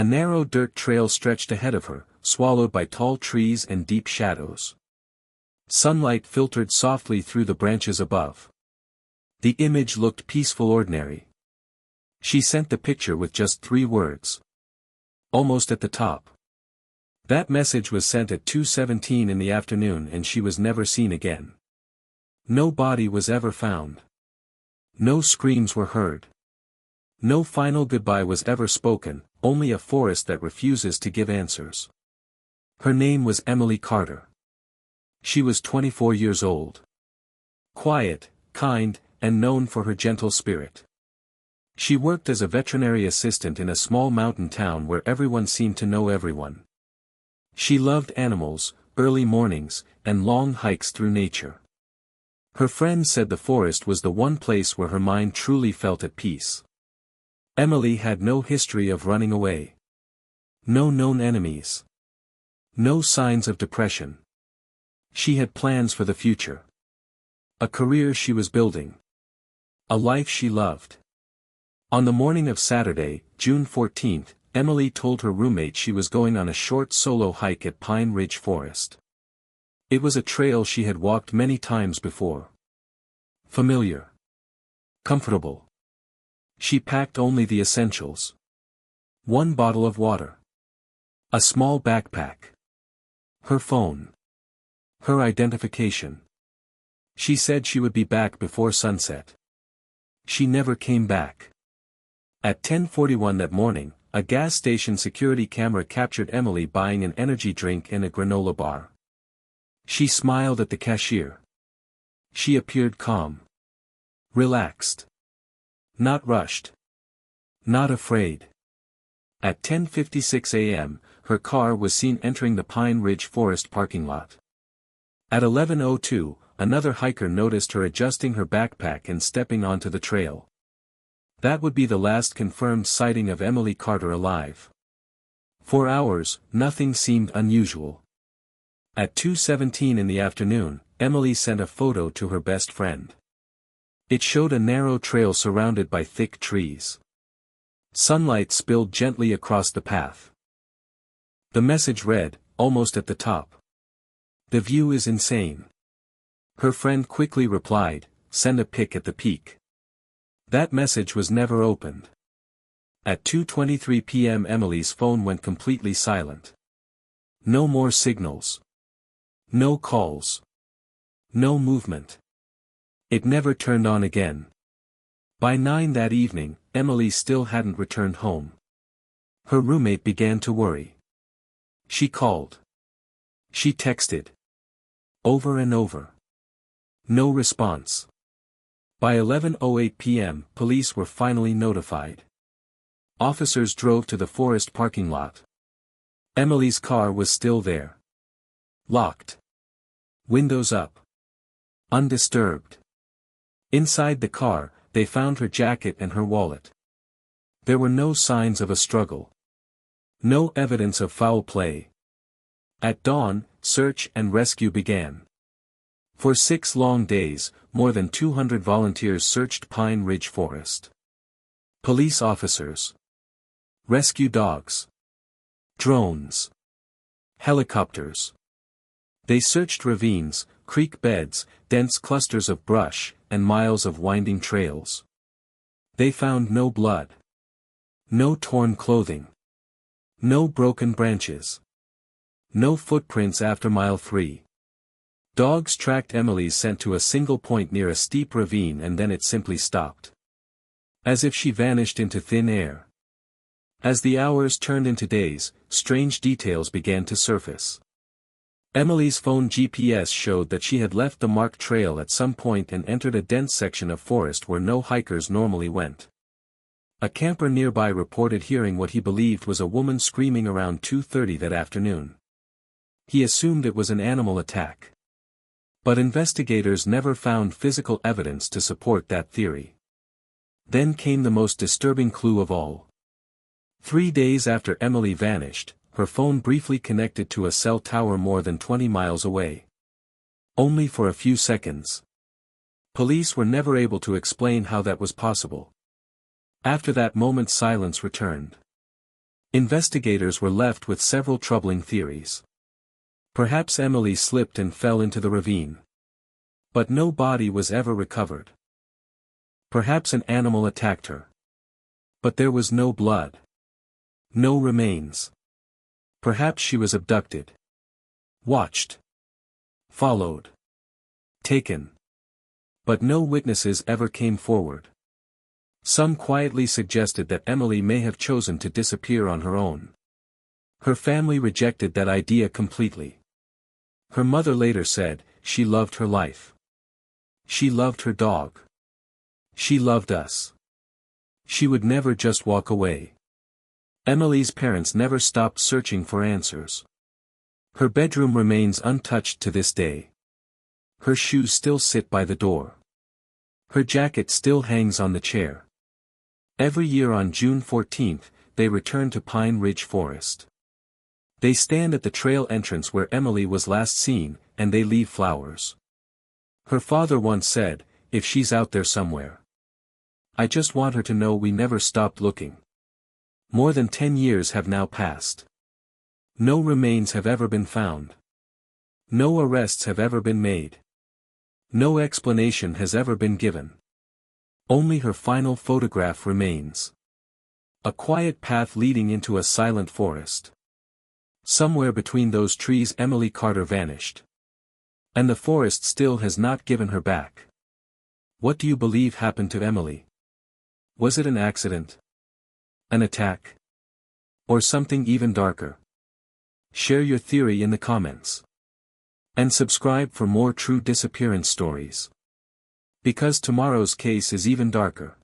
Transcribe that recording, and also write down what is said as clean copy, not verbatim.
A narrow dirt trail stretched ahead of her, swallowed by tall trees and deep shadows. Sunlight filtered softly through the branches above. The image looked peaceful, ordinary. She sent the picture with just 3 words. Almost at the top. That message was sent at 2:17 in the afternoon and she was never seen again. No body was ever found. No screams were heard. No final goodbye was ever spoken, only a forest that refuses to give answers. Her name was Emily Carter. She was 24 years old. Quiet, kind, and known for her gentle spirit. She worked as a veterinary assistant in a small mountain town where everyone seemed to know everyone. She loved animals, early mornings, and long hikes through nature. Her friends said the forest was the one place where her mind truly felt at peace. Emily had no history of running away. No known enemies. No signs of depression. She had plans for the future. A career she was building. A life she loved. On the morning of Saturday, June 14th, Emily told her roommate she was going on a short solo hike at Pine Ridge Forest. It was a trail she had walked many times before. Familiar. Comfortable. She packed only the essentials. 1 bottle of water. A small backpack. Her phone. Her identification. She said she would be back before sunset. She never came back. At 10:41 that morning, a gas station security camera captured Emily buying an energy drink and a granola bar. She smiled at the cashier. She appeared calm. Relaxed. Not rushed. Not afraid. At 10:56 a.m., her car was seen entering the Pine Ridge Forest parking lot. At 11:02, another hiker noticed her adjusting her backpack and stepping onto the trail. That would be the last confirmed sighting of Emily Carter alive. For hours, nothing seemed unusual. At 2:17 in the afternoon, Emily sent a photo to her best friend. It showed a narrow trail surrounded by thick trees. Sunlight spilled gently across the path. The message read, almost at the top. "The view is insane." Her friend quickly replied, "Send a pic at the peak." That message was never opened. At 2:23 p.m. Emily's phone went completely silent. No more signals. No calls. No movement. It never turned on again. By 9 that evening, Emily still hadn't returned home. Her roommate began to worry. She called. She texted. Over and over. No response. By 11:08 p.m., police were finally notified. Officers drove to the forest parking lot. Emily's car was still there. Locked. Windows up. Undisturbed. Inside the car, they found her jacket and her wallet. There were no signs of a struggle. No evidence of foul play. At dawn, search and rescue began. For 6 long days, more than 200 volunteers searched Pine Ridge Forest. Police officers. Rescue dogs. Drones. Helicopters. They searched ravines, creek beds, dense clusters of brush, and miles of winding trails. They found no blood. No torn clothing. No broken branches. No footprints after mile 3. Dogs tracked Emily's scent to a single point near a steep ravine and then it simply stopped. As if she vanished into thin air. As the hours turned into days, strange details began to surface. Emily's phone GPS showed that she had left the marked trail at some point and entered a dense section of forest where no hikers normally went. A camper nearby reported hearing what he believed was a woman screaming around 2:30 that afternoon. He assumed it was an animal attack. But investigators never found physical evidence to support that theory. Then came the most disturbing clue of all. 3 days after Emily vanished, her phone briefly connected to a cell tower more than 20 miles away. Only for a few seconds. Police were never able to explain how that was possible. After that moment silence returned. Investigators were left with several troubling theories. Perhaps Emily slipped and fell into the ravine. But no body was ever recovered. Perhaps an animal attacked her. But there was no blood. No remains. Perhaps she was abducted. Watched. Followed. Taken. But no witnesses ever came forward. Some quietly suggested that Emily may have chosen to disappear on her own. Her family rejected that idea completely. Her mother later said, she loved her life. She loved her dog. She loved us. She would never just walk away. Emily's parents never stopped searching for answers. Her bedroom remains untouched to this day. Her shoes still sit by the door. Her jacket still hangs on the chair. Every year on June 14th, they return to Pine Ridge Forest. They stand at the trail entrance where Emily was last seen, and they leave flowers. Her father once said, if she's out there somewhere, I just want her to know we never stopped looking. More than 10 years have now passed. No remains have ever been found. No arrests have ever been made. No explanation has ever been given. Only her final photograph remains. A quiet path leading into a silent forest. Somewhere between those trees Emily Carter vanished. And the forest still has not given her back. What do you believe happened to Emily? Was it an accident? An attack? Or something even darker? Share your theory in the comments. And subscribe for more true disappearance stories. Because tomorrow's case is even darker.